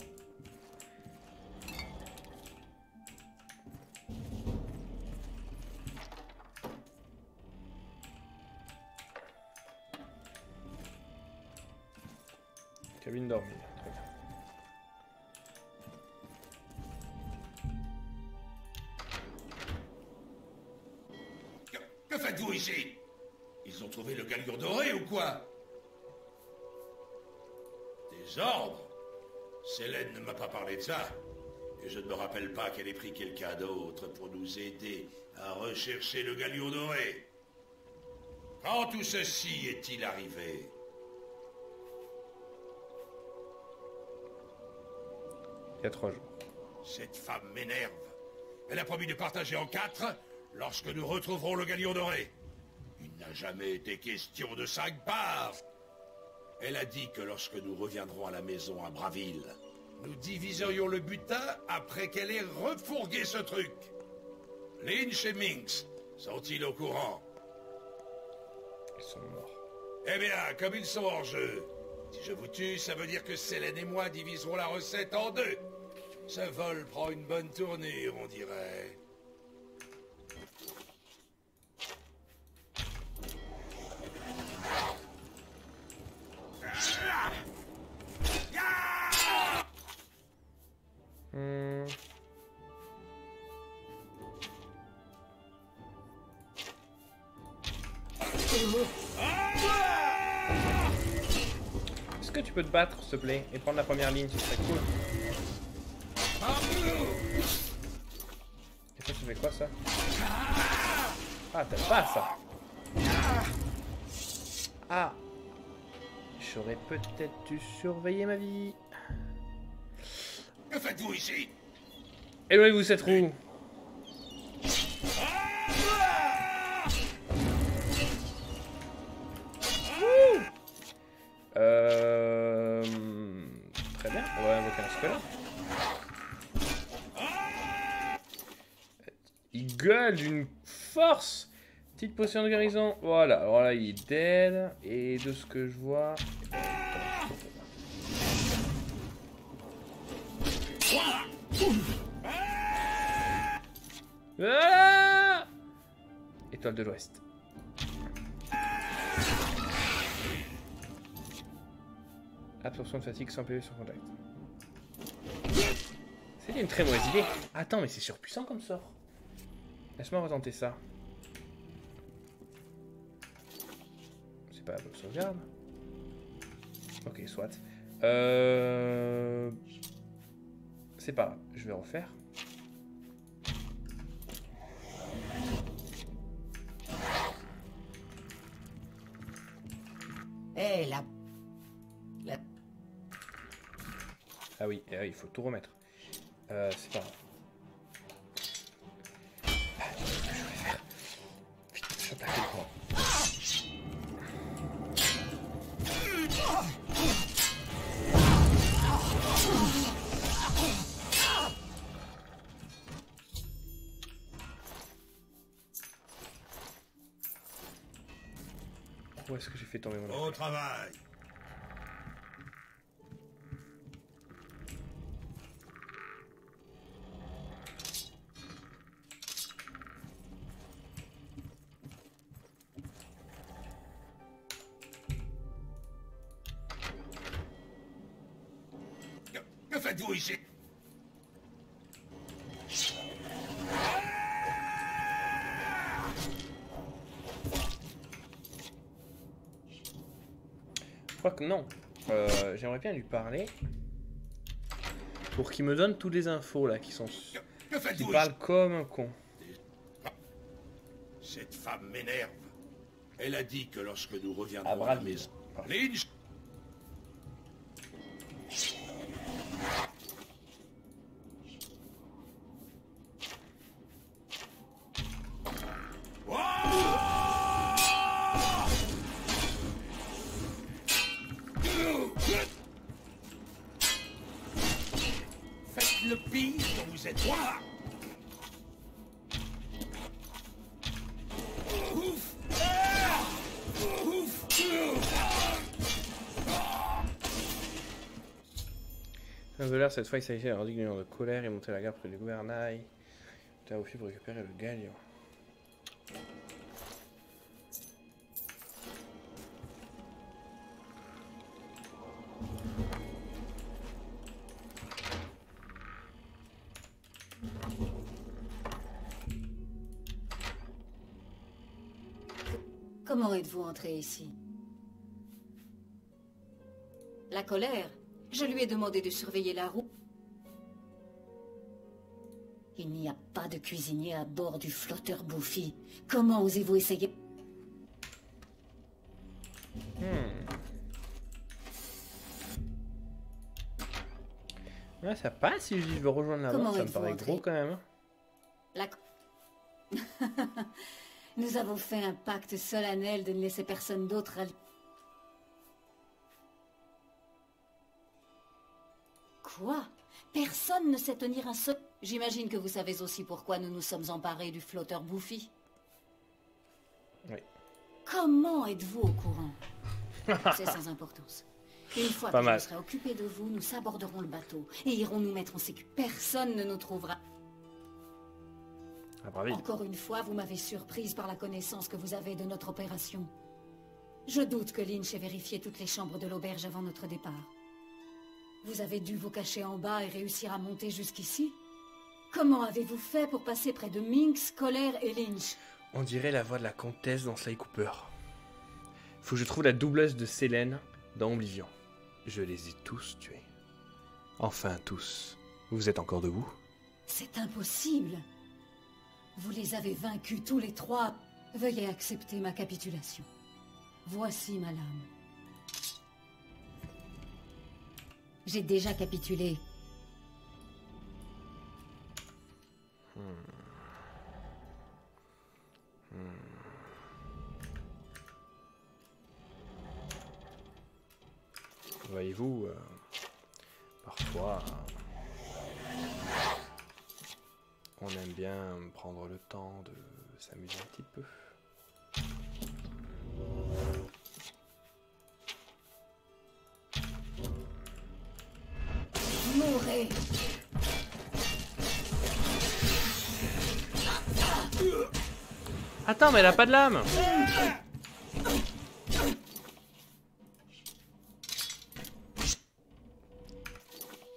Cabine dormir. Très bien. Que faites-vous ici? Ils ont trouvé le galion doré ou quoi? Des ordres? Célène ne m'a pas parlé de ça. Et je ne me rappelle pas qu'elle ait pris quelqu'un d'autre pour nous aider à rechercher le galion doré. Quand tout ceci est-il arrivé? Il y a 3 jours. Cette femme m'énerve. Elle a promis de partager en 4 lorsque nous retrouverons le galion doré. Il n'a jamais été question de 5 parts. Elle a dit que lorsque nous reviendrons à la maison à Braville, nous diviserions le butin après qu'elle ait refourgué ce truc. Lynch et Minx sont-ils au courant? Ils sont morts. Eh bien, comme ils sont hors jeu, si je vous tue, ça veut dire que Célène et moi diviserons la recette en 2. Ce vol prend une bonne tournure, on dirait. Est-ce que tu peux te battre, s'il te plaît, et prendre la première ligne, ce serait cool. Et ça, tu fais quoi, ça? Ah, t'aimes pas ça? Ah! J'aurais peut-être dû surveiller ma vie. Que faites-vous ici? Éloignez-vous cette roue. Très bien, on va invoquer un squelette. Il gueule d'une force. Petite potion de guérison. Voilà, alors là il est dead. Et de ce que je vois... Ah! Étoile de l'Ouest. Absorption de fatigue sans PV sur contact. C'est une très mauvaise idée. Attends, mais c'est surpuissant comme sort. Laisse-moi retenter ça. C'est pas la bonne sauvegarde. Ok, soit. C'est pas grave, je vais refaire. Eh, la... Ah oui, il faut tout remettre. C'est pas grave. Ah, qu'est-ce que je vais faire? Putain, je suis attaqué le Où est-ce que j'ai fait tomber mon... Au travail. Que faites-vous ici? Je crois que non. J'aimerais bien lui parler. Pour qu'il me donne toutes les infos là qui sont... Que faites-vous Il parle comme un con. Cette femme m'énerve. Elle a dit que lorsque nous À reviendrons à bras la de maison, Parfait. Lynch... Faites le pire dont vous êtes droit. Ouf. Ouf. Un de l'air, cette fois, il s'agissait d'un réduction de colère et monter la garde près du gouvernail. Tu as aussi pour récupérer le galion. Comment êtes-vous entré ici? La colère? Je lui ai demandé de surveiller la roue. Il n'y a pas de cuisinier à bord du flotteur Buffy. Comment osez-vous essayer? Ouais, ça passe si je dis je veux rejoindre la Comment bande, ça me êtes-vous paraît entré? gros quand même. La... Nous avons fait un pacte solennel de ne laisser personne d'autre à... Quoi? Personne ne sait tenir un seul... J'imagine que vous savez aussi pourquoi nous nous sommes emparés du flotteur Buffy. Oui. Comment êtes-vous au courant? C'est sans importance. Une fois Pas que mal. je serai occupé de vous, nous aborderons le bateau et irons nous mettre en sécurité. Personne ne nous trouvera. Ah, bravi. Encore une fois, vous m'avez surprise par la connaissance que vous avez de notre opération. Je doute que Lynch ait vérifié toutes les chambres de l'auberge avant notre départ. Vous avez dû vous cacher en bas et réussir à monter jusqu'ici? Comment avez-vous fait pour passer près de Minx, Colère et Lynch? On dirait la voix de la comtesse dans Sly Cooper. Faut que je trouve la doubleuse de Selene dans Oblivion. Je les ai tous tués. Enfin tous. Vous êtes encore debout? C'est impossible. Vous les avez vaincus tous les trois. Veuillez accepter ma capitulation. Voici ma lame. J'ai déjà capitulé. Voyez-vous, parfois, on aime bien prendre le temps de s'amuser un petit peu. Mourez. Attends, mais elle a pas de lame!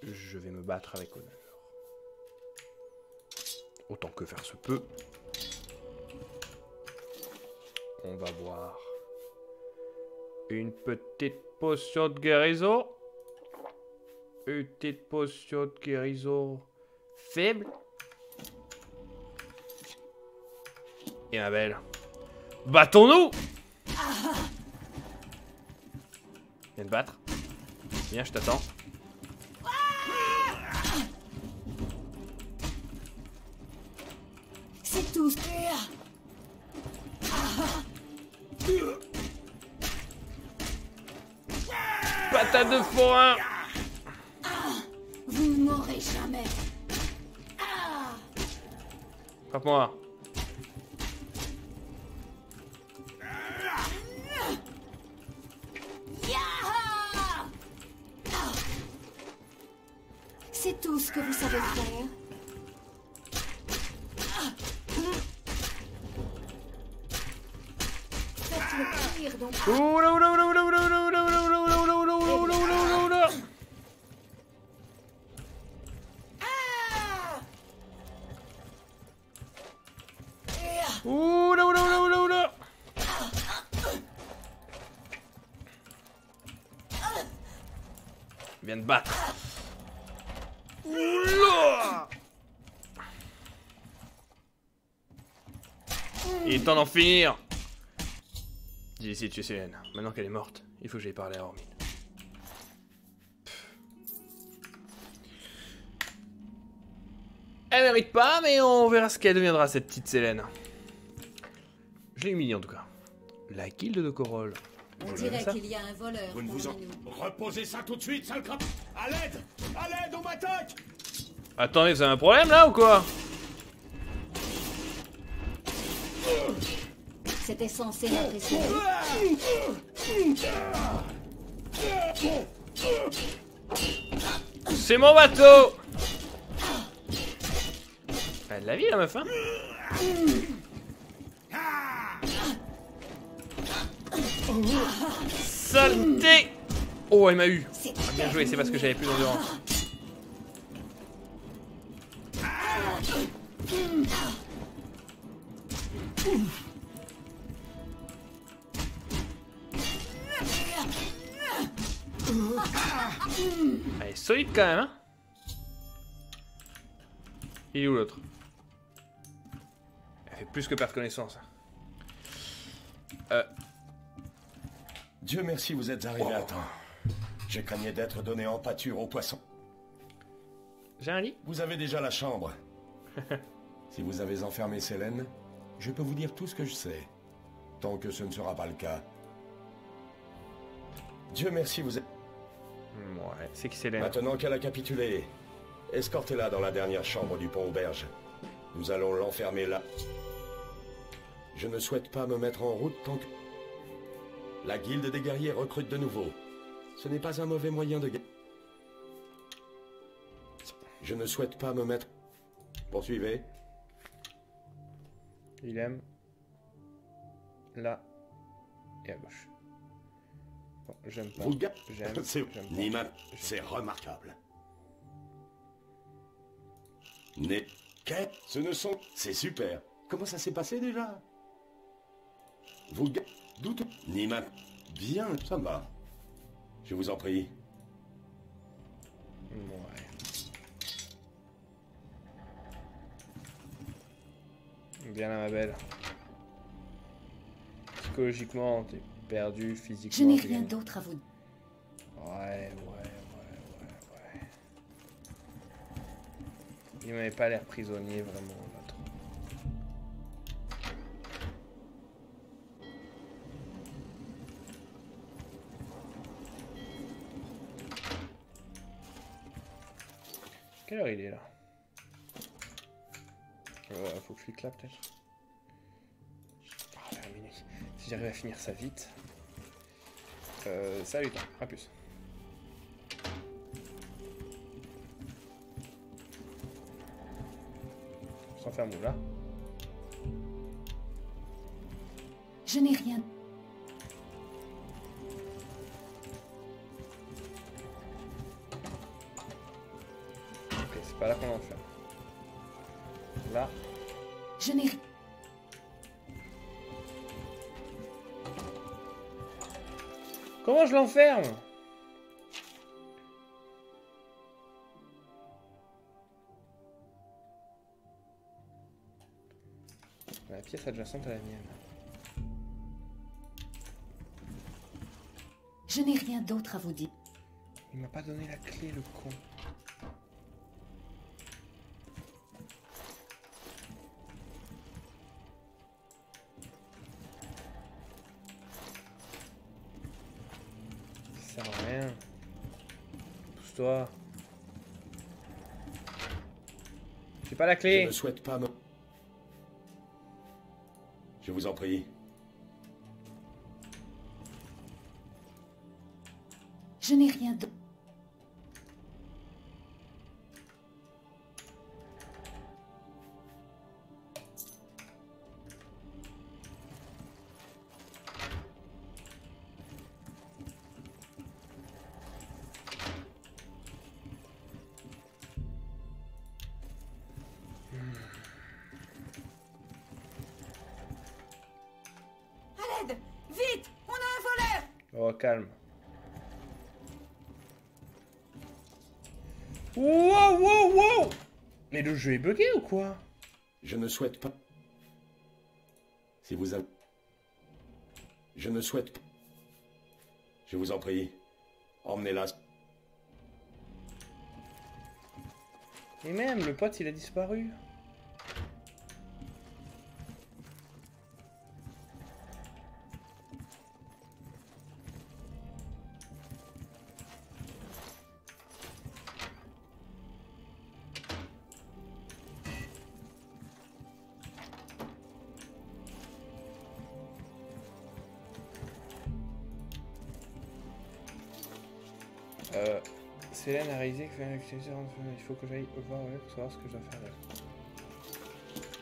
Je vais me battre avec honneur. Autant que faire se peut. On va boire une petite potion de guérison. Une petite potion de guérison faible. Et ma belle, battons-nous! Viens te battre. Viens, je t'attends. C'est tout. Patate de forain! Vous ne mourrez jamais. Frappe-moi. que vous savez faire. Faites le pire, donc. Oula oula oula oula oula oula oula oula oula oula oula oula oula oula oula oula. Oula oula oula oula oula. Il vient de battre. Oula. Il est temps d'en finir. J'ai essayé de tuer Célène. Maintenant qu'elle est morte, il faut que j'aille parler à Ormil. Elle mérite pas, mais on verra ce qu'elle deviendra, cette petite Célène. Je l'ai humiliée en tout cas. La guilde de Corol. On dirait qu'il y a un voleur Vous ne vous en... parmi nous. Reposez ça tout de suite, sale crap. À l'aide! À l'aide, on m'attaque! Attendez, vous avez un problème là ou quoi? C'était censé m'impressionner. C'est mon bateau! Elle a de la vie la meuf, hein? Saleté! Oh, elle m'a eu! Ah, bien joué, c'est parce que j'avais plus d'endurance. Elle est solide quand même, hein? Il est où l'autre? Elle fait plus que perdre connaissance. Dieu merci, vous êtes arrivé à temps. Je craignais d'être donné en pâture aux poissons. J'ai un lit? Vous avez déjà la chambre. Si vous avez enfermé Célène, je peux vous dire tout ce que je sais. Tant que ce ne sera pas le cas. Dieu merci, vous êtes... Ouais, c'est qui Célène? Maintenant qu'elle a capitulé, escortez-la dans la dernière chambre du pont auberge. Nous allons l'enfermer là. Je ne souhaite pas me mettre en route tant que... La guilde des guerriers recrute de nouveau. Ce n'est pas un mauvais moyen de gagner. Je ne souhaite pas me mettre... Poursuivez. Il aime. Là. Et à gauche. Bon, j'aime pas. Vous gars, J'aime. c'est... J'aime pas. Nima, c'est remarquable. Né... Qu'est... Ce ne sont... C'est super. Comment ça s'est passé déjà? Vous gars... Doute... Nima... Bien, ça va. Je vous en prie. Ouais. Bien là, ma belle. Psychologiquement, t'es perdu, physiquement. Je n'ai t'es rien gagné. d'autre à vous dire. Ouais. Il m'avait pas l'air prisonnier vraiment, là, trop. Quelle heure il est là? Faut que je lui clappe peut-être. Ah, vers minuit. Si j'arrive à finir ça vite. Salut, à plus. On s'enferme où là? Je n'ai rien. Ok, c'est pas là qu'on enferme. Là. Je n'ai rien. Comment je l'enferme? La pièce adjacente à la mienne. Je n'ai rien d'autre à vous dire. Il m'a pas donné la clé, le con. Ça sert à rien. Pousse-toi. J'ai pas la Je clé. ne souhaite pas me... Je vous en prie. Je n'ai rien d'autre. Oh, calme. Wow, wow, wow! Mais le jeu est bugué ou quoi? Je ne souhaite pas... Si vous avez... Je ne souhaite pas... Je vous en prie, emmenez-la. Et même, le pote, il a disparu. Célène a réalisé que il faut que j'aille voir pour savoir ce que je dois faire.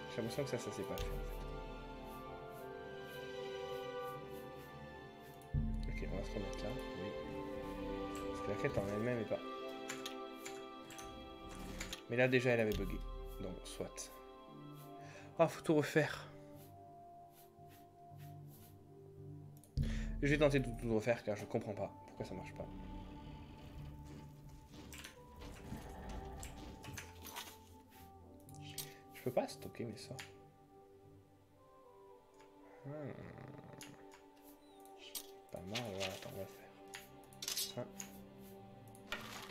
J'ai l'impression que ça s'est pas fait en fait. Ok, on va se remettre là. Oui. Parce que la quête en elle-même est pas. Mais là déjà elle avait bugué. Donc soit. Ah, faut tout refaire. Je vais tenter de tout refaire car je comprends pas pourquoi ça marche pas. Je peux pas stocker mes sorts. Pas mal, voilà, attends, on va faire 1,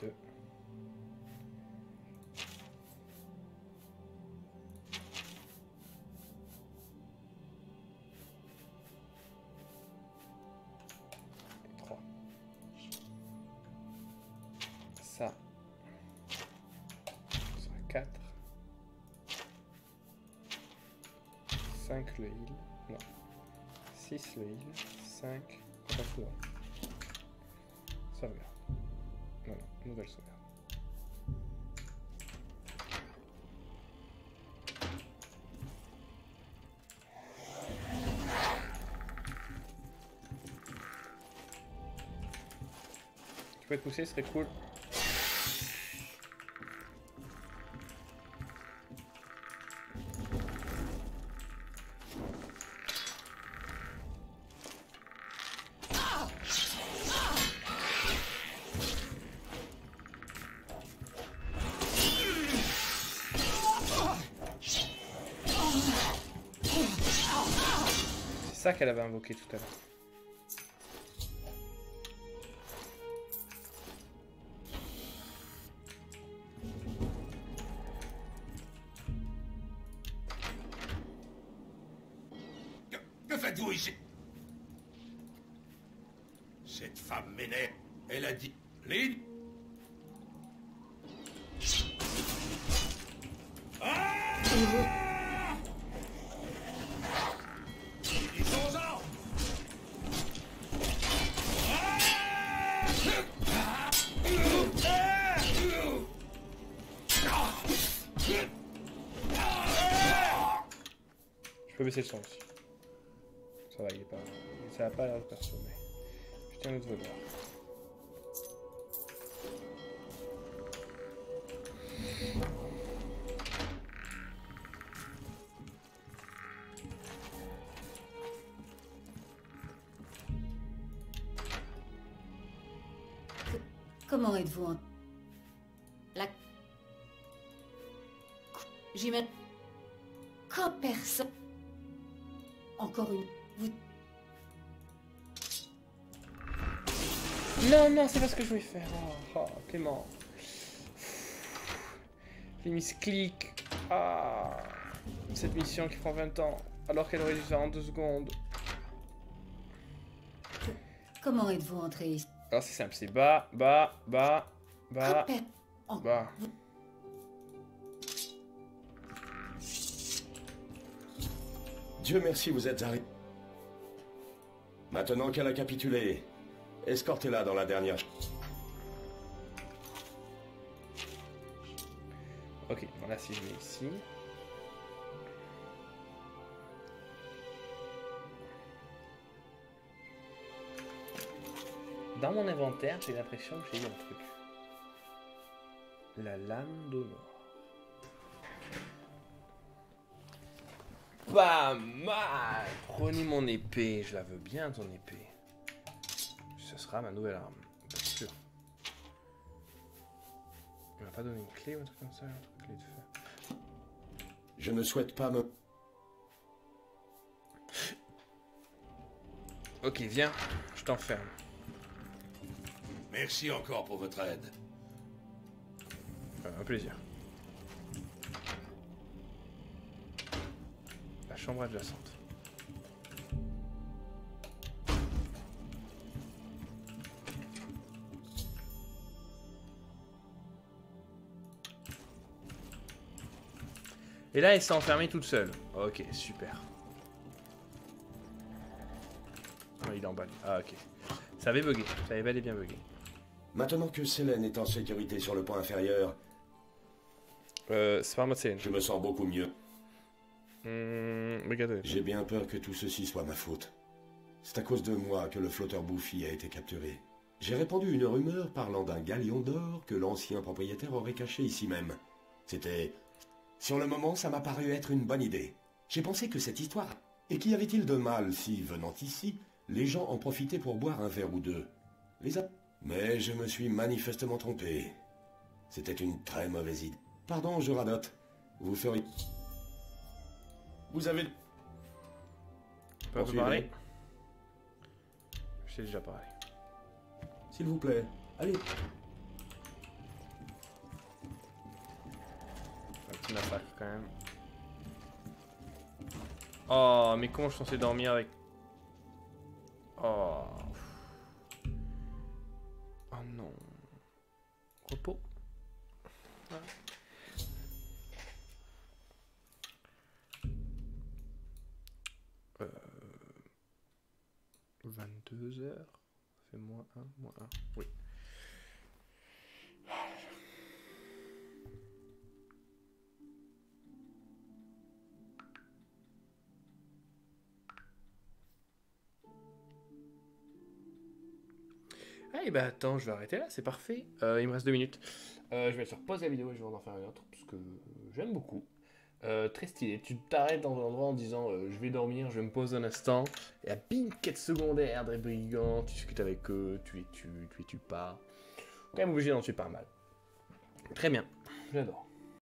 2. Et 3. Ça. Ça sera 4. 5 le heal, non, 6 le heal, 5, on va tout. Sauvegarde. Non, non, nouvelle sauvegarde. Tu peux être poussé, ce serait cool. C'est ça qu'elle avait invoqué tout à l'heure. Que faites-vous ici? Cette femme m'énerve. Elle a dit... Lynn? Je peux baisser le son aussi. Ça va, il est pas... Ça va pas l'air de perso, mais... Je tiens l'autre voleur. Comment êtes-vous en... La... J'imagine... Quand personne... Encore une... Vous... Non, non, c'est pas ce que je voulais faire. Oh, Clément. J'ai mis ce clic. Ah, cette mission qui prend 20 ans, alors qu'elle aurait dû faire en 2 secondes. Comment êtes-vous entré ici? Alors c'est simple, c'est bas, bas, bas, bas, bas. Dieu merci, vous êtes arrivé. Maintenant qu'elle a capitulé, escortez-la dans la dernière... Ok, bon là si je mets ici... Dans mon inventaire, j'ai l'impression que j'ai eu un truc. La lame d'honneur. Pas mal. Prenez mon épée, je la veux bien ton épée. sera ma nouvelle arme. Bien sûr. Il m'a pas donné une clé ou un truc comme ça, un truc clé de fer. Je ne souhaite pas me... Ok, viens, je t'enferme. Merci encore pour votre aide. Un plaisir. La chambre adjacente. Et là, elle s'est enfermée toute seule. Ok, super. Oh, il est en bas. Ah, ok. Ça avait bugué. Ça avait bel et bien bugué. Maintenant que Selene est en sécurité sur le point inférieur, C'est pas moi, c'est je me sens beaucoup mieux. Regardez. J'ai bien peur que tout ceci soit ma faute. C'est à cause de moi que le flotteur Buffy a été capturé. J'ai répandu une rumeur parlant d'un galion d'or que l'ancien propriétaire aurait caché ici même. C'était... Sur le moment, ça m'a paru être une bonne idée. J'ai pensé que cette histoire... Et qu'y avait-il de mal si, venant ici, les gens en profitaient pour boire un verre ou deux? Mais je me suis manifestement trompé. C'était une très mauvaise idée. Pardon, je radote. Vous feriez... Vous avez... On peut Poursuivez. parler. Je sais déjà parlé. S'il vous plaît, allez. Un petit massacre quand même. Oh, mais comment je suis censé dormir avec... Oh. Oh non. Repos. Ah. 22 heures. Ça fait moins 1, moins 1. Oui. Ah, et bah attends, je vais arrêter là, c'est parfait. Il me reste 2 minutes. Je vais mettre sur pause la vidéo et je vais en faire une autre parce que j'aime beaucoup. Très stylé. Tu t'arrêtes dans un endroit en disant je vais dormir, je me pose un instant. Et à bing, quête secondaire, des brigands, tu discutes avec eux, tu les tues pas. Quand même obligé d'en tuer pas mal. Très bien, j'adore.